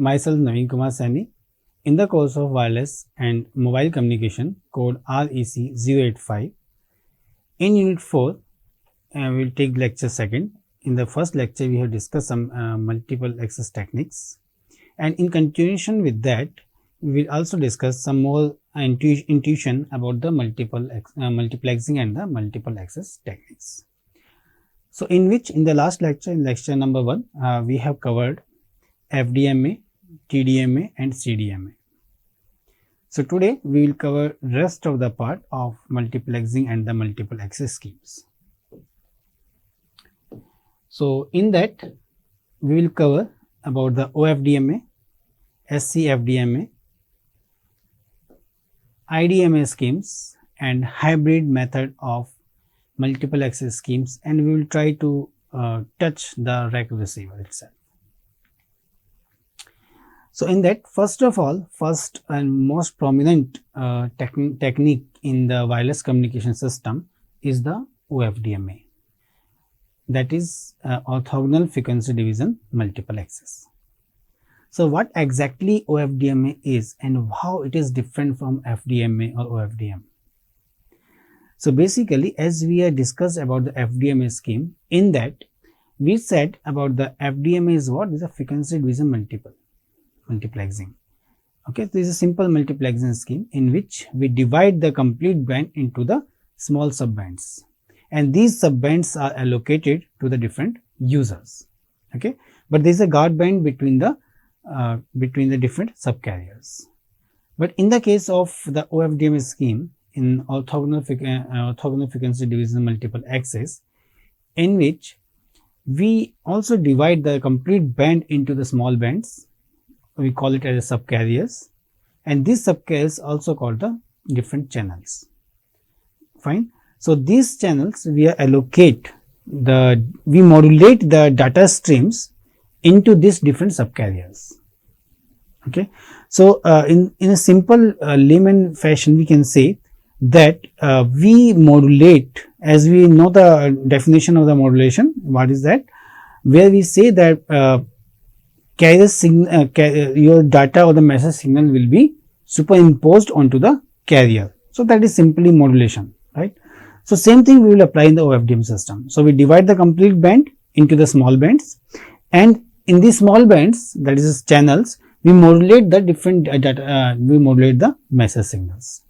myself Naveen Kumar Saini. In the course of wireless and mobile communication, code REC 085. In unit 4, we will take lecture second. In the first lecture, we have discussed some multiple access techniques, and in continuation with that, we will also discuss some more intuition about the multiplexing and the multiple access techniques. So, in the last lecture, in lecture number 1, we have covered FDMA, TDMA and CDMA. So, today we will cover rest of the part of multiplexing and the multiple access schemes. So, in that we will cover about the OFDMA, SCFDMA, IDMA schemes and hybrid method of multiple access schemes, and we will try to touch the rack receiver itself. So, in that, first of all, first and most prominent technique in the wireless communication system is the OFDMA, that is orthogonal frequency division multiple access. So, what exactly OFDMA is and how it is different from FDMA or OFDM? So, basically, as we have discussed about the FDMA scheme, in that we said about the FDMA is what? Is a frequency division multiplexing. Okay, this is a simple multiplexing scheme in which we divide the complete band into the small subbands, and these subbands are allocated to the different users. Okay, but there is a guard band between the different subcarriers. But in the case of the OFDMA scheme, in orthogonal frequency division multiple access, in which we also divide the complete band into the small bands, we call it as subcarriers, and these subcarriers also called the different channels. Fine. So, these channels we modulate the data streams into these different subcarriers. Okay. So, in a simple layman fashion, we can say that we modulate, as we know the definition of the modulation. What is that? Where we say that your data or the message signal will be superimposed onto the carrier. So, that is simply modulation, right? So, same thing we will apply in the OFDM system. So, we divide the complete band into the small bands, and in these small bands, that is channels, we modulate the different data, we modulate the message signals.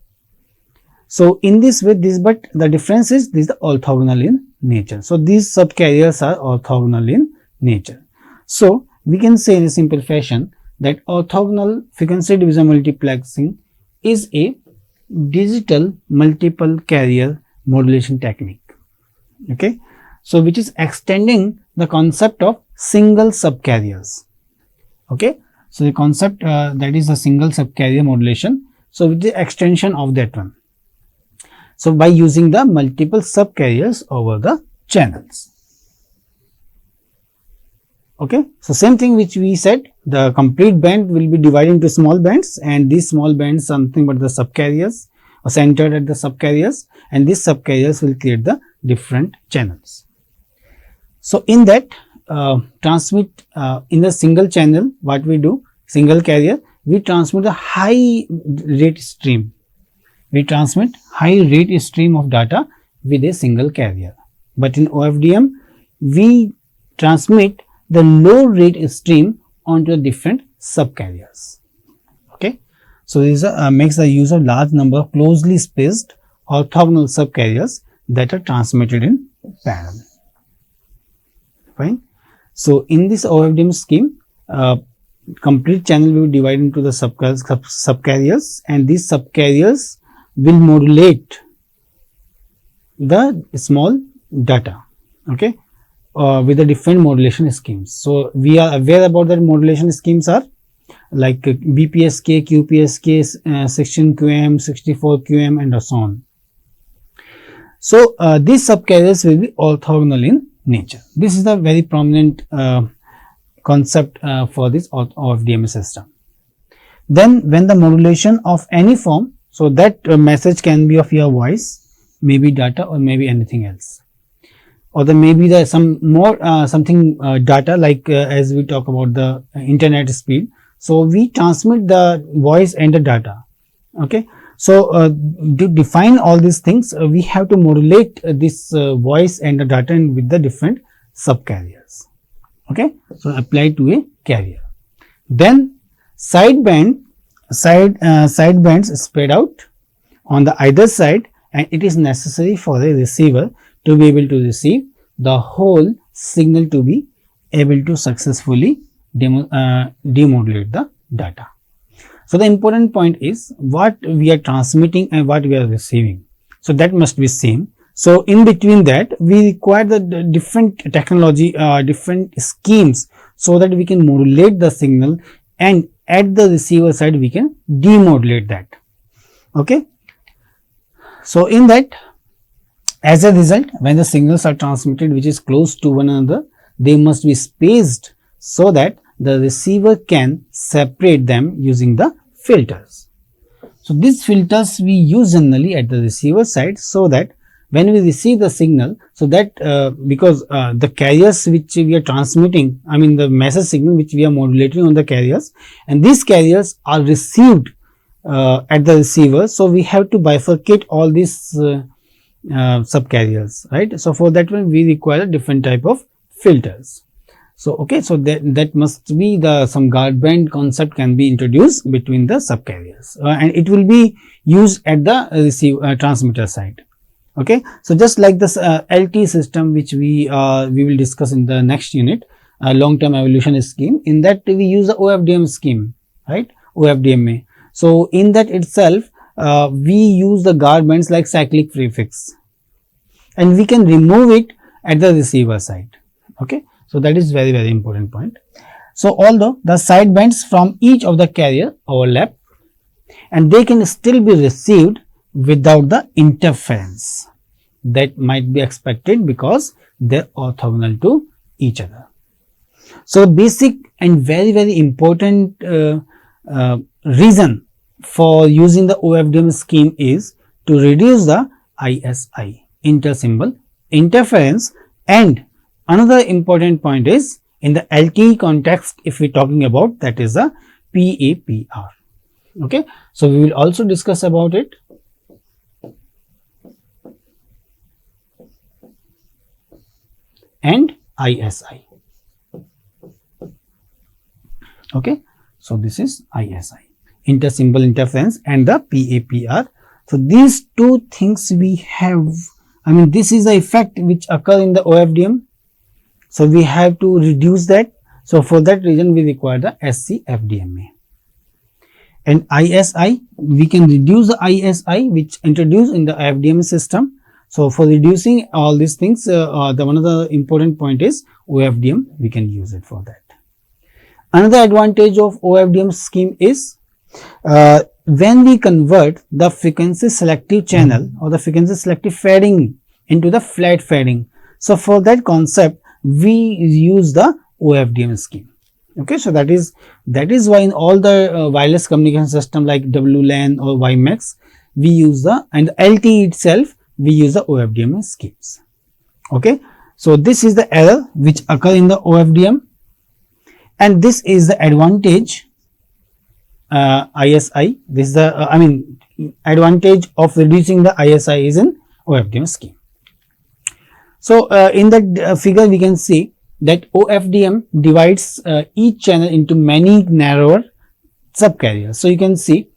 So, in this way, but the difference is this is the orthogonal in nature. So, these subcarriers are orthogonal in nature. So, we can say in a simple fashion that orthogonal frequency division multiplexing is a digital multiple carrier modulation technique. Okay. So, which is extending the concept of single subcarriers. Okay. So, the concept that is a single subcarrier modulation. So, with the extension of that one. So, by using the multiple subcarriers over the channels. Okay. So, same thing which we said, the complete band will be divided into small bands, and these small bands something but the subcarriers are centered at the subcarriers, and these subcarriers will create the different channels. So, in that transmit in the single channel, what we do, single carrier, we transmit a high rate stream. We transmit high rate stream of data with a single carrier. But in OFDM, we transmit the low rate stream onto different subcarriers. Okay. So, this makes the use of large number of closely spaced orthogonal subcarriers that are transmitted in parallel. Fine. So, in this OFDM scheme, complete channel will be divided into the subcarriers, and these subcarriers will modulate the small data, okay, with the different modulation schemes. So, we are aware about that modulation schemes are like BPSK, QPSK, 16 QM, 64 QM and so on. So, these subcarriers will be orthogonal in nature. This is the very prominent concept for this OFDMA system. Then, when the modulation of any form, so that message can be of your voice, maybe data or maybe anything else, or there may be some more something data like as we talk about the internet speed. So we transmit the voice and the data. Okay. So to define all these things, we have to modulate this voice and the data with the different subcarriers. Okay. So apply to a carrier. Then sidebands spread out on the either side, and it is necessary for a receiver to be able to receive the whole signal to be able to successfully demodulate the data. So the important point is what we are transmitting and what we are receiving. So that must be same. So in between that, we require the different technology, different schemes, so that we can modulate the signal, and at the receiver side we can demodulate that. Okay. So in that, as a result, when the signals are transmitted which is close to one another, they must be spaced so that the receiver can separate them using the filters. So these filters we use generally at the receiver side, so that when we receive the signal, so that because the carriers which we are transmitting, I mean the message signal which we are modulating on the carriers, and these carriers are received at the receiver. So we have to bifurcate all these subcarriers, right? So for that one we require a different type of filters. So okay, so that must be the some guard band concept can be introduced between the subcarriers, and it will be used at the transmitter side. Okay, so just like this LT system which we will discuss in the next unit, long term evolution scheme, in that we use the OFDM scheme, right? OFDMA. So in that itself we use the guard bands like cyclic prefix, and we can remove it at the receiver side. Okay. So that is very, very important point. So although the sidebands from each of the carrier overlap, and they can still be received without the interference that might be expected because they are orthogonal to each other. So basic and very, very important reason for using the OFDM scheme is to reduce the ISI, inter-symbol interference. And another important point is in the LTE context, if we are talking about, that is the PAPR. Okay. So we will also discuss about it. And ISI. Okay. So this is ISI, inter-symbol interference, and the PAPR. So these two things we have, I mean this is the effect which occur in the OFDM. So we have to reduce that. So for that reason we require the SC-FDMA. And ISI, we can reduce the ISI which introduced in the FDMA system. So for reducing all these things, the one of the important point is OFDM, we can use it for that. Another advantage of OFDM scheme is when we convert the frequency selective channel or the frequency selective fading into the flat fading. So for that concept we use the OFDM scheme. Okay, so that is why in all the wireless communication system like WLAN or WiMAX we use the, and LTE itself we use the OFDM schemes. Okay, so this is the error which occur in the OFDM, and this is the advantage ISI. This is the advantage of reducing the ISI is in OFDM scheme. So in that figure we can see that OFDM divides each channel into many narrower subcarriers. So you can see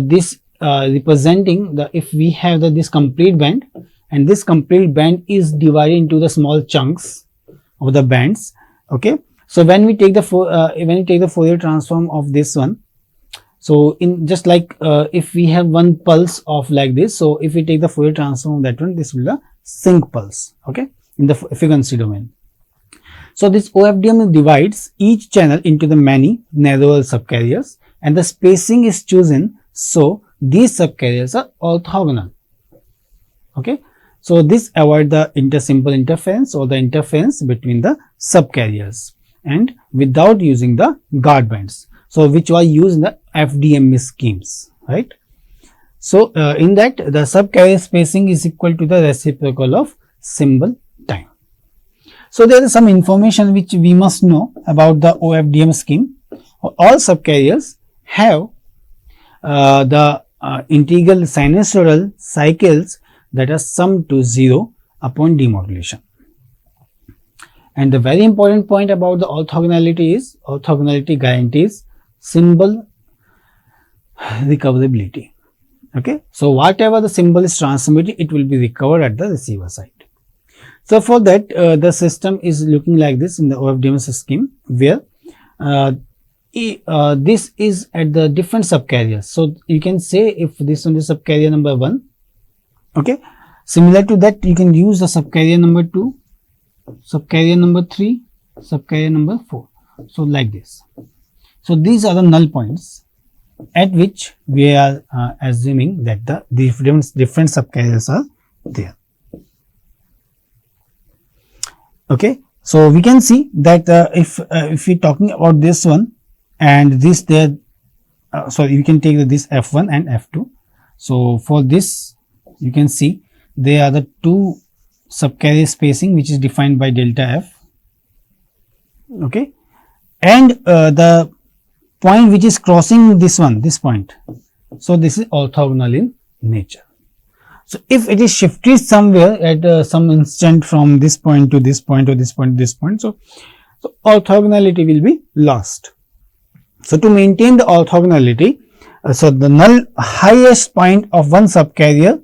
this representing the, if we have this complete band, and this complete band is divided into the small chunks of the bands. Okay, so when we take the Fourier transform of this one, so in just like if we have one pulse of like this, so if we take the Fourier transform of that one, this will be a sync pulse. Okay, in the frequency domain. So this OFDM divides each channel into the many narrower subcarriers, and the spacing is chosen so these subcarriers are orthogonal. Okay, so this avoid the inter-symbol interference or the interference between the subcarriers, and without using the guard bands, so which were used in the FDMA schemes, right? So in that the subcarrier spacing is equal to the reciprocal of symbol time. So there is some information which we must know about the OFDM scheme all subcarriers have the integral sinusoidal cycles that are summed to 0 upon demodulation. And the very important point about the orthogonality is orthogonality guarantees symbol recoverability. Okay, so whatever the symbol is transmitted, it will be recovered at the receiver side. So for that, the system is looking like this in the OFDM scheme, where this is at the different subcarriers. So you can say if this one is subcarrier number 1, okay, similar to that you can use the subcarrier number 2, subcarrier number 3, subcarrier number 4. So like this. So these are the null points at which we are assuming that the different subcarriers are there. Okay, so we can see that if we talking about this one and this there, sorry, you can take this F1 and F2. So for this you can see there are the two subcarrier spacing which is defined by delta F. Okay, and the point which is crossing this one, this point. So this is orthogonal in nature. So if it is shifted somewhere at some instant from this point to this point or this point to this point, so orthogonality will be lost. So to maintain the orthogonality, so the null highest point of one subcarrier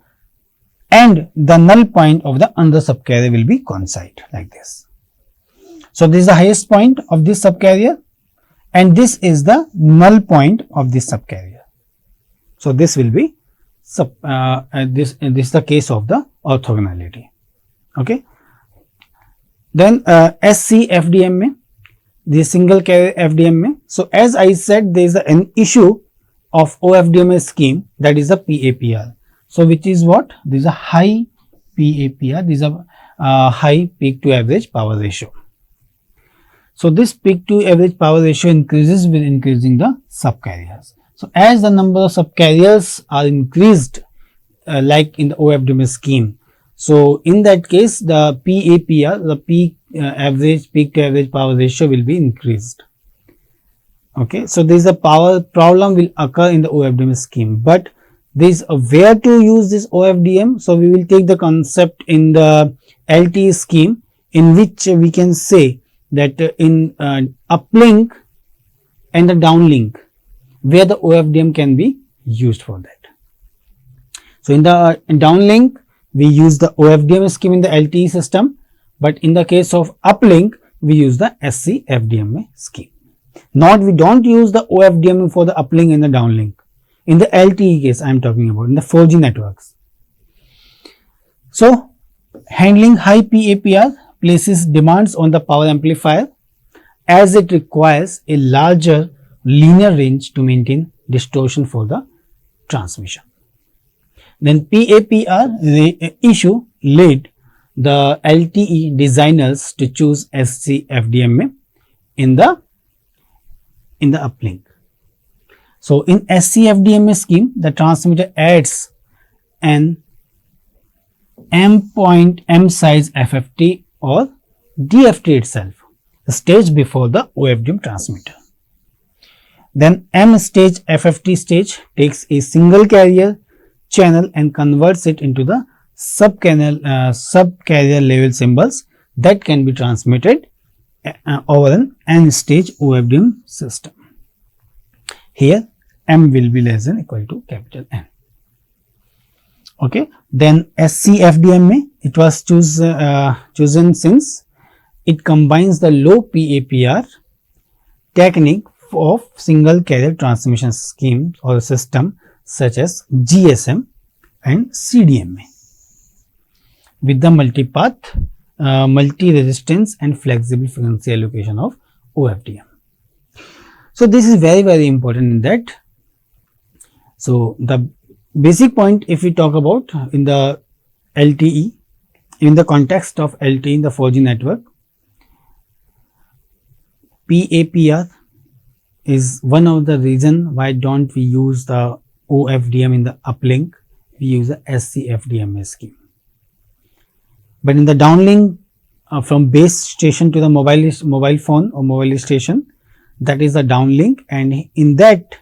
and the null point of the other subcarrier will be coincide like this. So this is the highest point of this subcarrier and this is the null point of this subcarrier. So this will be this is the case of the orthogonality. Okay. Then SC-FDMA, the single carrier FDMA. So as I said, there is an issue of OFDMA scheme, that is the PAPR. So which is what? This is a high PAPR. This is a high peak to average power ratio. So this peak to average power ratio increases with increasing the subcarriers. So as the number of subcarriers are increased, like in the OFDMA scheme, so in that case the PAPR, the peak to average power ratio will be increased. Okay, so there is a power problem will occur in the OFDM scheme, but there is a where to use this OFDM. So we will take the concept in the LTE scheme, in which we can say that in uplink and the downlink, where the OFDM can be used for that. So in the downlink we use the OFDM scheme in the LTE system, but in the case of uplink we use the SC-FDMA scheme. Not we don't use the OFDM for the uplink and the downlink. In the LTE case I am talking about, in the 4G networks. So handling high PAPR places demands on the power amplifier, as it requires a larger linear range to maintain distortion for the transmission. Then PAPR issue led the LTE designers to choose SC-FDMA in the uplink. So in SC-FDMA scheme, the transmitter adds an M size FFT or DFT itself, the stage before the OFDM transmitter. Then M stage FFT stage takes a single carrier channel and converts it into the subcarrier level symbols that can be transmitted over an N stage OFDM system. Here M will be less than or equal to capital N. Okay. Then SC-FDMA, it was chosen since it combines the low PAPR technique of single carrier transmission schemes or system such as GSM and CDMA with the multipath, multi-resistance and flexible frequency allocation of OFDM. So this is very important in that. So the basic point, if we talk about in the LTE, in the context of LTE in the 4G network, PAPR is one of the reason why don't we use the OFDM in the uplink, we use the SC-FDMA scheme. But in the downlink from base station to the mobile phone or mobile station, that is the downlink, and in that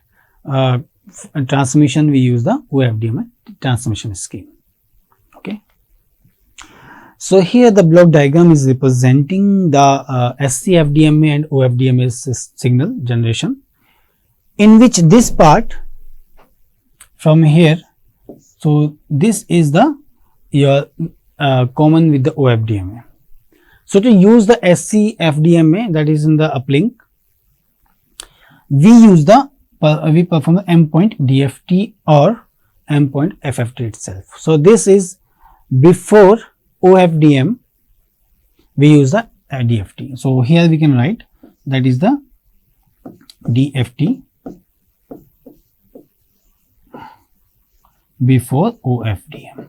transmission we use the OFDM transmission scheme. Okay. So here the block diagram is representing the SC-FDMA and OFDMA signal generation, in which this part from here, so this is the your common with the OFDMA. So to use the SC-FDMA, that is in the uplink, we use the we perform the M-point DFT or M-point FFT itself. So this is before OFDM, we use the DFT. So here we can write that is the DFT before OFDM.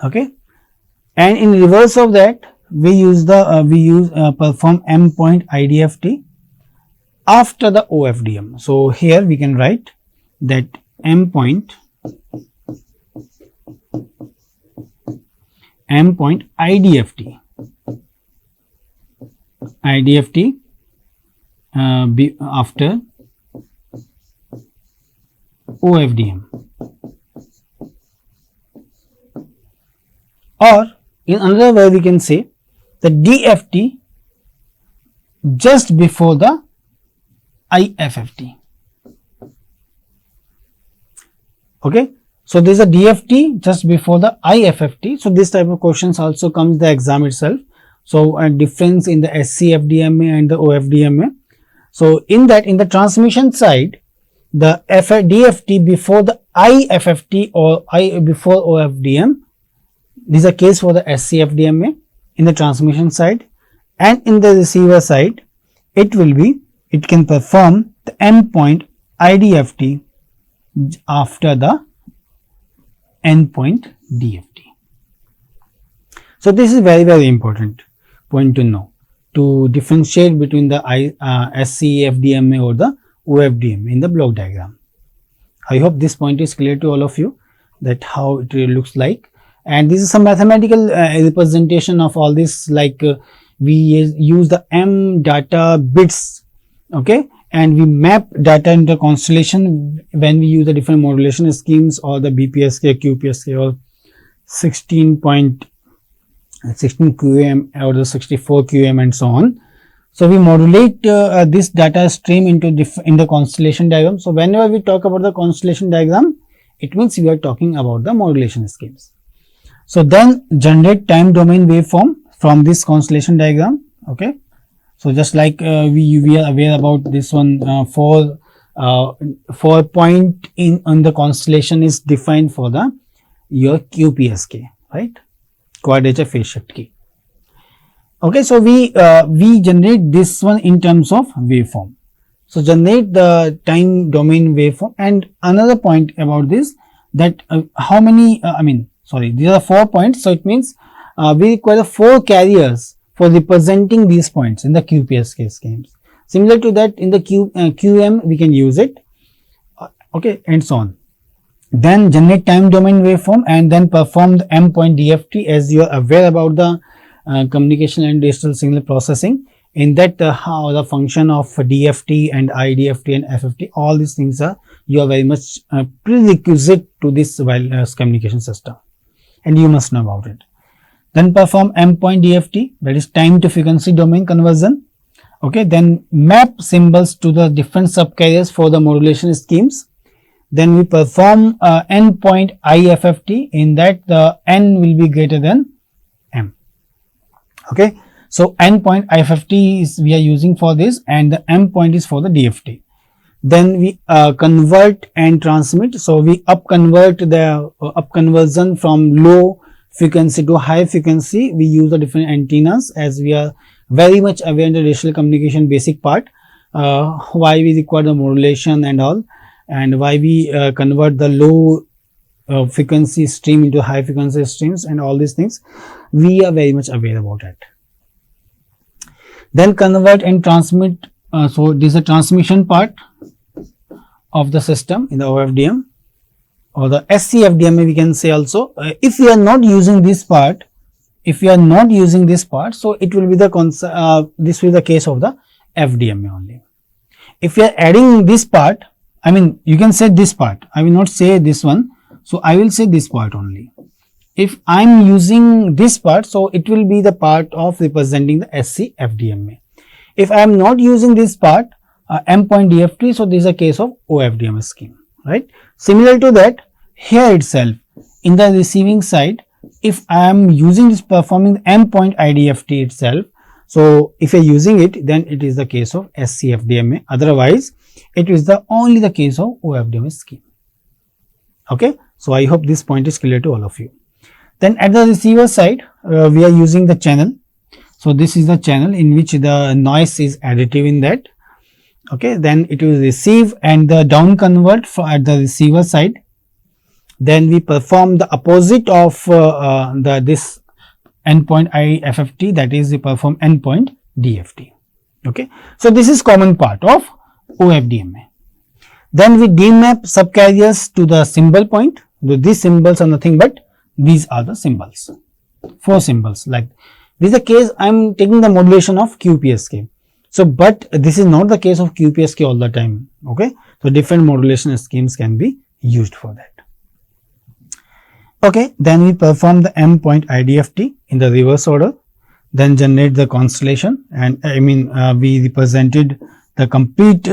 Okay, and in reverse of that, we use the perform M-point IDFT after the OFDM. So here we can write that M-point IDFT after OFDM, or in another way we can say the DFT just before the IFFT. Okay, so there is a DFT just before the IFFT. So this type of questions also comes the exam itself. So a difference in the SC-FDMA and the OFDMA. So in that, in the transmission side, the DFT before the IFFT or I before OFDM, this is a case for the SC-FDMA in the transmission side, and in the receiver side it can perform the M-point IDFT after the N-point DFT. So this is very important point to know, to differentiate between the SC-FDMA or the OFDM in the block diagram. I hope this point is clear to all of you, that how it really looks like. And this is some mathematical representation of all this, like we use the M data bits, okay, and we map data into constellation when we use the different modulation schemes, or the BPSK, QPSK, or 16 QAM or the 64 QAM and so on. So we modulate this data stream into in the constellation diagram. So whenever we talk about the constellation diagram, it means we are talking about the modulation schemes. So then generate time domain waveform from this constellation diagram. Okay, so just like we are aware about this one, 4 point on the constellation is defined for the your QPSK, right, quadrature phase shift key. Okay, so we generate this one in terms of waveform. So generate the time domain waveform. And another point about this, that how many these are 4 points, so it means we require 4 carriers for representing these points in the QPSK schemes. Similar to that, in the QM we can use it, okay, and so on. Then generate time domain waveform and then perform the M-point DFT, as you are aware about the communication and digital signal processing. In that, how the function of DFT and IDFT and FFT, all these things are very much prerequisite to this wireless communication system, and you must know about it. Then perform M-point DFT, that is time to frequency domain conversion. Okay, then map symbols to the different subcarriers for the modulation schemes. Then we perform N-point IFFT. In that, the N will be greater than M. Okay, so N-point IFFT is we are using for this, and the M-point is for the DFT. Then we convert and transmit. So we convert the conversion from low frequency to high frequency. We use the different antennas, as we are very much aware in the digital communication basic part, why we require the modulation and all, and why we convert the low frequency stream into high frequency streams, and all these things we are very much aware about it. Then convert and transmit. So this is a transmission part of the system in the OFDM or the SC-FDMA we can say also. If we are not using this part if we are not using this part, so it will be the this will be the case of the FDMA only. If we are adding this part, I mean you can say this part, I will not say this one, so I will say this part only. If I am using this part, so it will be the part of representing the SC FDMA. If I am not using this part, M point DFT, so this is a case of OFDM scheme, right? Similar to that, here itself in the receiving side, if I am using this performing M point IDFT itself, so if you are using it, then it is the case of SC FDMA. Otherwise, it is only the case of OFDM scheme. Okay, so I hope this point is clear to all of you. Then at the receiver side, we are using the channel. So this is the channel in which the noise is additive in that. Okay, then it will receive and the down convert at the receiver side. Then we perform the opposite of this endpoint IFFT, that is we perform endpoint DFT. Okay, so this is common part of OFDMA. Then we demap subcarriers to the symbol point. These symbols are nothing but these are the symbols, 4 symbols. Like this is the case, I am taking the modulation of QPSK. So, but this is not the case of QPSK all the time. Okay, so different modulation schemes can be used for that. Okay, then we perform the M point IDFT in the reverse order, then generate the constellation, and I mean we represented the complete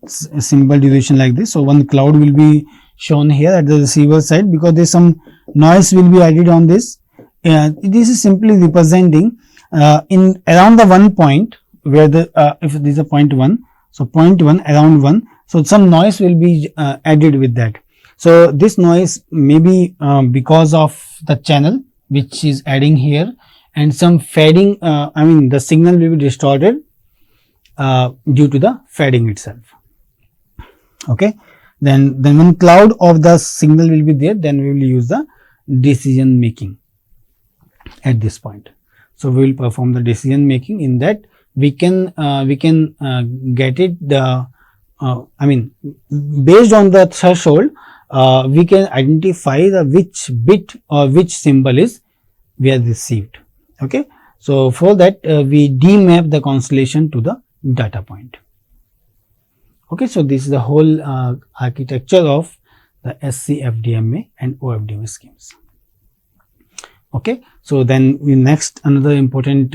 symbol duration like this. So, one cloud will be shown here at the receiver side because there is some noise will be added on this. This is simply representing in around the 1 point where the if this is a point 1, so point 1 around 1, so some noise will be added with that. So this noise may be because of the channel which is adding here, and some fading, I mean the signal will be distorted due to the fading itself. Okay, then one cloud of the signal will be there, then we will use the decision making at this point. So we will perform the decision making. In that we can get it the I mean based on the threshold, we can identify the which bit or which symbol is we have received. Okay, so for that we demap the constellation to the data point. Okay, so this is the whole architecture of the SC FDMA and OFDMA schemes. Okay, so then we next another important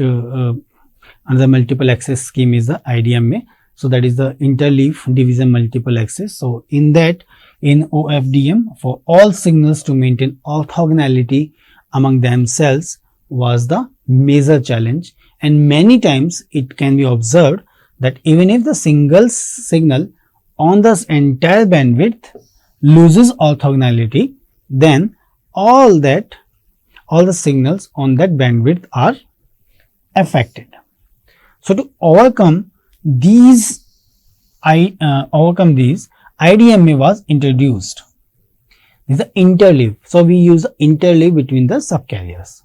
another multiple access scheme is the IDMA. So that is the interleaf division multiple access. So in that, in OFDM, for all signals to maintain orthogonality among themselves was the major challenge, and many times it can be observed that even if the single signal on the entire bandwidth loses orthogonality, then all the signals on that bandwidth are affected. So to overcome these, IDMA was introduced. This is the interleave. So we use the interleave between the subcarriers,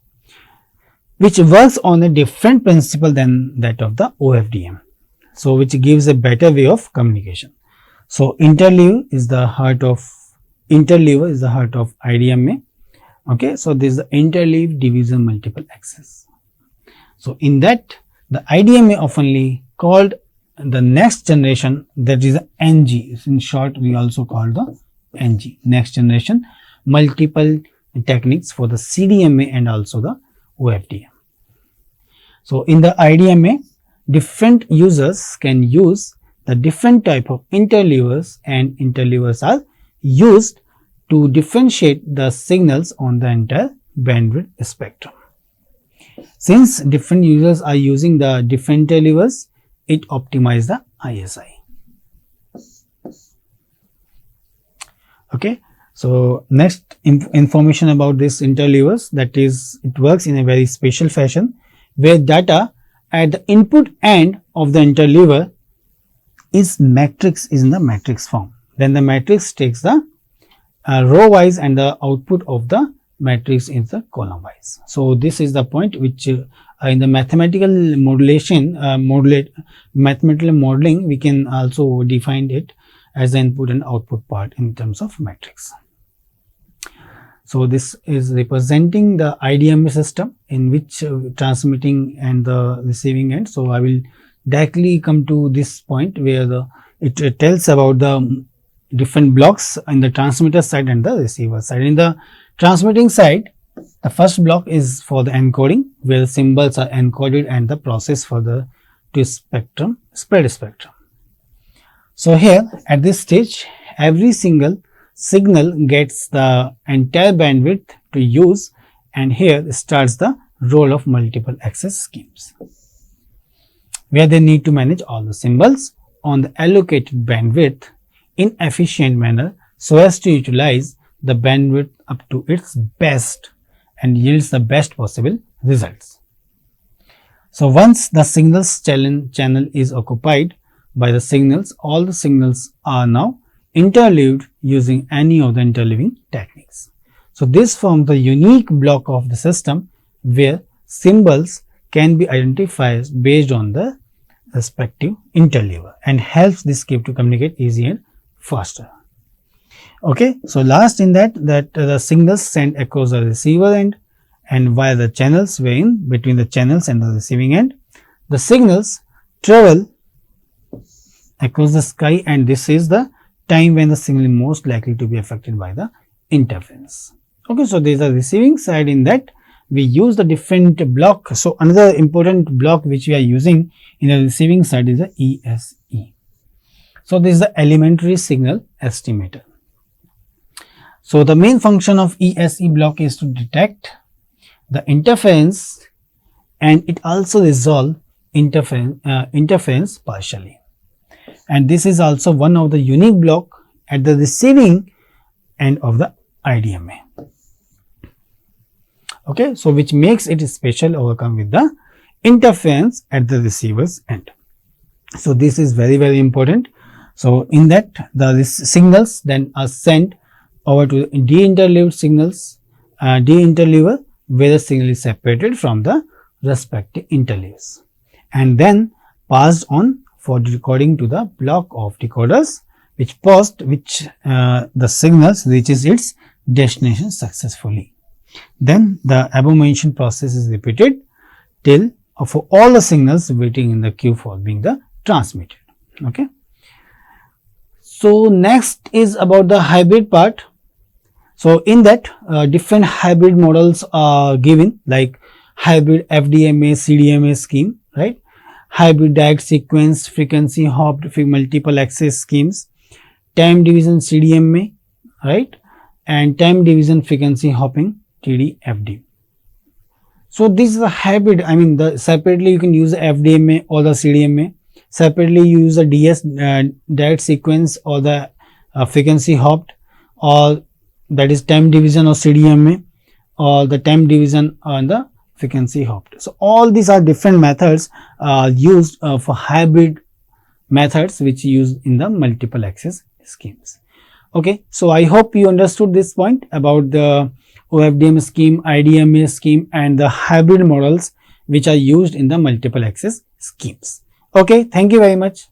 which works on a different principle than that of the OFDM. So which gives a better way of communication. So interleave is the heart of IDMA. Okay, so this is the interleave division multiple access. So in that, the IDMA oftenly called the next generation, that is the NG. In short, we also call the NG, next generation multiple techniques for the CDMA and also the OFDM. So in the IDMA, different users can use the different type of interleavers, and interleavers are used to differentiate the signals on the entire bandwidth spectrum. Since different users are using the different interleavers, it optimizes the ISI. Okay, so next information about this interleavers, that is, it works in a very special fashion where data at the input end of the interleaver is in the matrix form. Then the matrix takes the row wise and the output of the matrix is the column wise. So this is the point which in the mathematical modulation, mathematical modeling, we can also define it as the input and output part in terms of matrix. So this is representing the IDMA system in which transmitting and the receiving end. So I will directly come to this point where it tells about the different blocks in the transmitter side and the receiver side. In the transmitting side, the first block is for the encoding, where the symbols are encoded and the process for the spectrum, spread spectrum. So here at this stage, every single signal gets the entire bandwidth to use, and here starts the role of multiple access schemes, where they need to manage all the symbols on the allocated bandwidth in efficient manner so as to utilize the bandwidth up to its best and yields the best possible results. So once the signals channel is occupied by the signals, all the signals are now interleaved using any of the interleaving techniques. So this forms the unique block of the system where symbols can be identified based on the respective interleaver and helps this scheme to communicate easier and faster. Okay, so last in that the signals sent across the receiver end and via the channels wherein between the channels and the receiving end, the signals travel across the sky, and this is the time when the signal is most likely to be affected by the interference. Okay, so there is a receiving side. In that we use the different block. So another important block which we are using in the receiving side is the ESE. So this is the elementary signal estimator. So the main function of ESE block is to detect the interference, and it also resolve interference partially. And this is also one of the unique block at the receiving end of the IDMA. Okay, so which makes it special overcome with the interference at the receiver's end. So this is very, very important. So in that the signals then are sent over to de-interleaved signals, de-interleaver, where the signal is separated from the respective interleaves and then passed on for decoding to the block of decoders, which the signals reaches its destination successfully. Then the above mentioned process is repeated till for all the signals waiting in the queue for being the transmitted. Okay. So next is about the hybrid part. So in that different hybrid models are given, like hybrid FDMA CDMA scheme, right? Hybrid direct sequence frequency hopped multiple access schemes, time division CDMA, right? And time division frequency hopping TDFD. So this is a hybrid. I mean, separately you can use the FDMA or the CDMA. Separately you use the DS direct sequence or the frequency hopped, or that is time division or CDMA, or the time division on the frequency hopped. So all these are different methods used for hybrid methods which used in the multiple access schemes. Okay, so I hope you understood this point about the OFDM scheme, IDMA scheme, and the hybrid models which are used in the multiple access schemes. Okay, thank you very much.